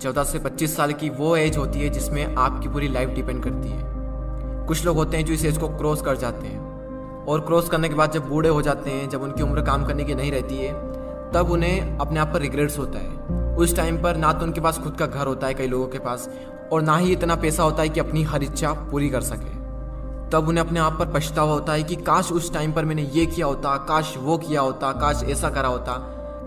14 से 25 साल की वो एज होती है जिसमें आपकी पूरी लाइफ डिपेंड करती है। कुछ लोग होते हैं जो इस एज को क्रॉस कर जाते हैं और क्रॉस करने के बाद जब बूढ़े हो जाते हैं, जब उनकी उम्र काम करने की नहीं रहती है, तब उन्हें अपने आप पर रिग्रेट्स होता है। उस टाइम पर ना तो उनके पास खुद का घर होता है कई लोगों के पास, और ना ही इतना पैसा होता है कि अपनी हर इच्छा पूरी कर सके। तब उन्हें अपने आप पर पछतावा होता है कि काश उस टाइम पर मैंने ये किया होता, काश वो किया होता, काश ऐसा करा होता।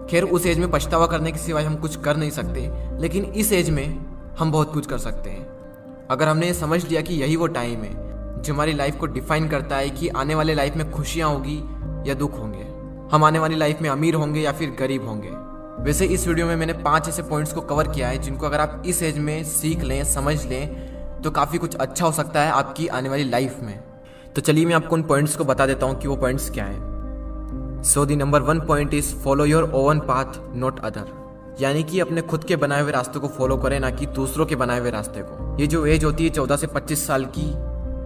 खैर, उस एज में पछतावा करने के सिवाय हम कुछ कर नहीं सकते, लेकिन इस एज में हम बहुत कुछ कर सकते हैं। अगर हमने ये समझ लिया कि यही वो टाइम है जो हमारी लाइफ को डिफाइन करता है कि आने वाले लाइफ में खुशियाँ होगी या दुख होंगे, हम आने वाली लाइफ में अमीर होंगे या फिर गरीब होंगे। वैसे इस वीडियो में मैंने 5 ऐसे पॉइंट्स को कवर किया है जिनको अगर आप इस एज में सीख लें, समझ लें, तो काफ़ी कुछ अच्छा हो सकता है आपकी आने वाली लाइफ में। तो चलिए मैं आपको उन पॉइंट्स को बता देता हूँ कि वो पॉइंट्स क्या हैं। So the number 1 point is follow your own path not other, यानी कि अपने खुद के बनाए हुए रास्ते को फॉलो करें, ना कि दूसरों के बनाए हुए रास्ते को। ये जो एज होती है 14 से 25 साल की,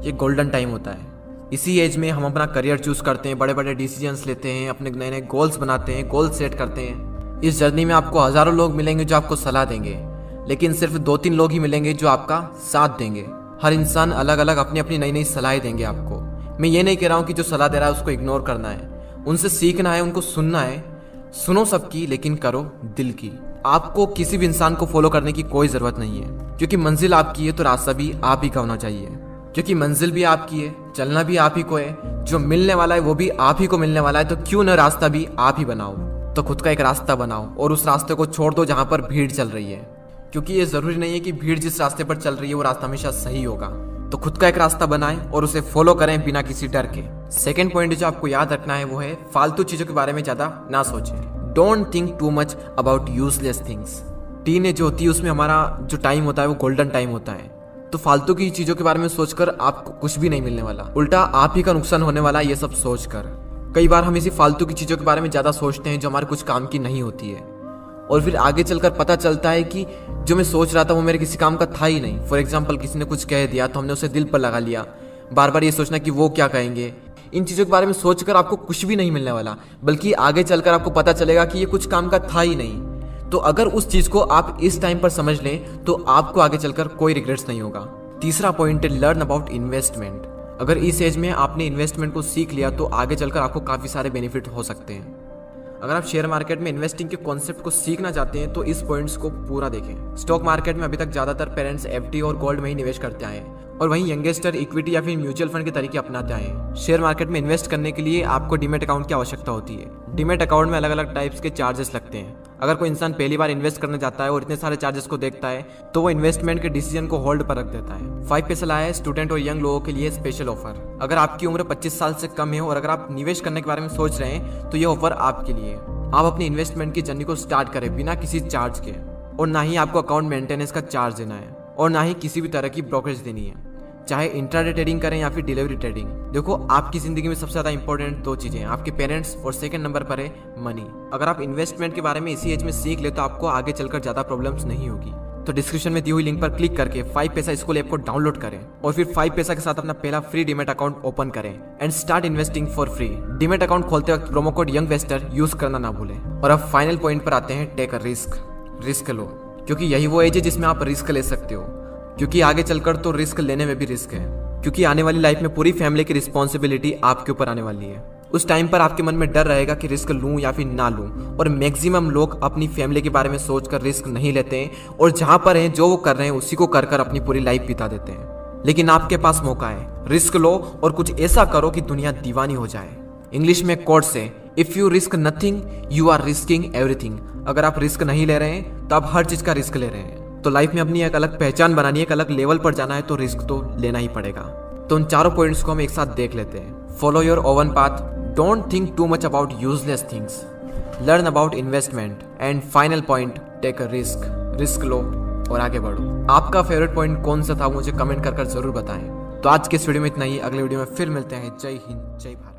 ये गोल्डन टाइम होता है। इसी एज में हम अपना करियर चूज करते हैं, बड़े बड़े डिसीजंस लेते हैं, अपने नए नए गोल्स बनाते हैं, गोल्स सेट करते हैं। इस जर्नी में आपको हजारों लोग मिलेंगे जो आपको सलाह देंगे, लेकिन सिर्फ 2-3 लोग ही मिलेंगे जो आपका साथ देंगे। हर इंसान अलग अलग अपनी अपनी नई नई सलाहें देंगे आपको। मैं ये नहीं कह रहा हूँ कि जो सलाह दे रहा है उसको इग्नोर करना है, उनसे सीखना है, उनको सुनना है। सुनो सबकी, लेकिन करो दिल की। आपको किसी भी इंसान को फॉलो करने की कोई जरूरत नहीं है, क्योंकि मंजिल आपकी है तो रास्ता भी आप ही का होना चाहिए। क्योंकि मंजिल भी आपकी है, चलना भी आप ही को है, जो मिलने वाला है वो भी आप ही को मिलने वाला है, तो क्यों न रास्ता भी आप ही बनाओ। तो खुद का एक रास्ता बनाओ और उस रास्ते को छोड़ दो जहां पर भीड़ चल रही है, क्योंकि ये जरूरी नहीं है कि भीड़ जिस रास्ते पर चल रही है वो रास्ता हमेशा सही होगा। तो खुद का एक रास्ता बनाएं और उसे फॉलो करें बिना किसी डर के। सेकंड पॉइंट जो आपको याद रखना है वो है फालतू चीजों के बारे में ज्यादा ना सोचें। Don't think too much about useless things. Teenage जो होती है उसमें हमारा जो टाइम होता है वो गोल्डन टाइम होता है, तो फालतू की चीजों के बारे में सोचकर आपको कुछ भी नहीं मिलने वाला, उल्टा आप ही का नुकसान होने वाला है ये सब सोचकर। कई बार हम इसी फालतू की चीजों के बारे में ज्यादा सोचते हैं जो हमारे कुछ काम की नहीं होती है, और फिर आगे चलकर पता चलता है कि जो मैं सोच रहा था वो मेरे किसी काम का था ही नहीं। फॉर एग्जाम्पल, किसी ने कुछ कह दिया तो हमने उसे दिल पर लगा लिया, बार बार ये सोचना कि वो क्या कहेंगे। इन चीजों के बारे में सोचकर आपको कुछ भी नहीं मिलने वाला, बल्कि आगे चलकर आपको पता चलेगा कि ये कुछ काम का था ही नहीं। तो अगर उस चीज को आप इस टाइम पर समझ लें तो आपको आगे चलकर कोई रिग्रेट्स नहीं होगा। तीसरा पॉइंट है लर्न अबाउट इन्वेस्टमेंट। अगर इस एज में आपने इन्वेस्टमेंट को सीख लिया तो आगे चलकर आपको काफी सारे बेनिफिट हो सकते हैं। अगर आप शेयर मार्केट में इन्वेस्टिंग के कॉन्सेप्ट को सीखना चाहते हैं तो इस पॉइंट्स को पूरा देखें। स्टॉक मार्केट में अभी तक ज्यादातर पेरेंट्स एफडी और गोल्ड में ही निवेश करते आए, और वहीं यंगेस्टर इक्विटी या फिर म्यूचुअल फंड के तरीके अपनाते आए। शेयर मार्केट में इन्वेस्ट करने के लिए आपको डीमैट अकाउंट की आवश्यकता होती है। डीमैट अकाउंट में अलग अलग टाइप्स के चार्जेस लगते हैं। अगर कोई इंसान पहली बार इन्वेस्ट करने जाता है और इतने सारे चार्जेस को देखता है तो वो इन्वेस्टमेंट के डिसीजन को होल्ड पर रख देता है। 5 पैसा लाया है स्टूडेंट और यंग लोगों के लिए स्पेशल ऑफर। अगर आपकी उम्र 25 साल से कम है और अगर आप निवेश करने के बारे में सोच रहे हैं तो ये ऑफर आपके लिए। आप अपनी इन्वेस्टमेंट की जर्नी को स्टार्ट करें बिना किसी चार्ज के, और ना ही आपको अकाउंट मेंटेनेंस का चार्ज देना है, और ना ही किसी भी तरह की ब्रोकरेज देनी है, चाहे इंट्राडे ट्रेडिंग करें या फिर डिलीवरी ट्रेडिंग। देखो, आपकी जिंदगी में सबसे ज्यादा इंपॉर्टेंट 2 चीजें हैं, आपके पेरेंट्स, और सेकंड नंबर पर है मनी। अगर आप इन्वेस्टमेंट के बारे में इसी एज में सीख ले तो आपको आगे चलकर ज्यादा प्रॉब्लम्स नहीं होगी। तो डिस्क्रिप्शन में दी हुई लिंक पर क्लिक करके 5 पैसा स्कूल ऐप को डाउनलोड करें और फिर 5 पैसा के साथ अपना पहला फ्री डीमैट अकाउंट ओपन करें and start investing for free. Demat account खोलते वक्त प्रोमो कोड यंगवेस्टर यूज करना ना भूलें। और अब फाइनल पॉइंट पर आते हैं, टेक अ रिस्क। रिस्क लो, क्योंकि यही वो एज है जिसमें आप रिस्क ले सकते हो, क्योंकि आगे चलकर तो रिस्क लेने में भी रिस्क है, क्योंकि आने वाली लाइफ में पूरी फैमिली की रिस्पॉन्सिबिलिटी आपके ऊपर आने वाली है। उस टाइम पर आपके मन में डर रहेगा कि रिस्क लूं या फिर ना लूं, और मैक्सिमम लोग अपनी फैमिली के बारे में सोचकर रिस्क नहीं लेते हैं, और जहां पर हैं जो वो कर रहे हैं उसी को कर कर अपनी पूरी लाइफ बिता देते हैं। लेकिन आपके पास मौका है, रिस्क लो और कुछ ऐसा करो कि दुनिया दीवानी हो जाए। इंग्लिश में कोट से, if you risk nothing you are risking everything. अगर आप रिस्क नहीं ले रहे हैं तो आप हर चीज का रिस्क ले रहे हैं। तो लाइफ में अपनी एक अलग पहचान बनानी है, एक अलग लेवल पर जाना है तो रिस्क तो लेना ही पड़ेगा। तो उन चारों पॉइंट्स को हम एक साथ देख लेते हैं। Follow your own path, don't think too much about useless things, learn about investment, and final point, take a risk. Risk लो और आगे बढ़ो। आपका फेवरेट पॉइंट कौन सा था मुझे कमेंट कर जरूर बताएं। तो आज के इस वीडियो में इतना ही, अगले वीडियो में फिर मिलते हैं। जय हिंद, जय भारत।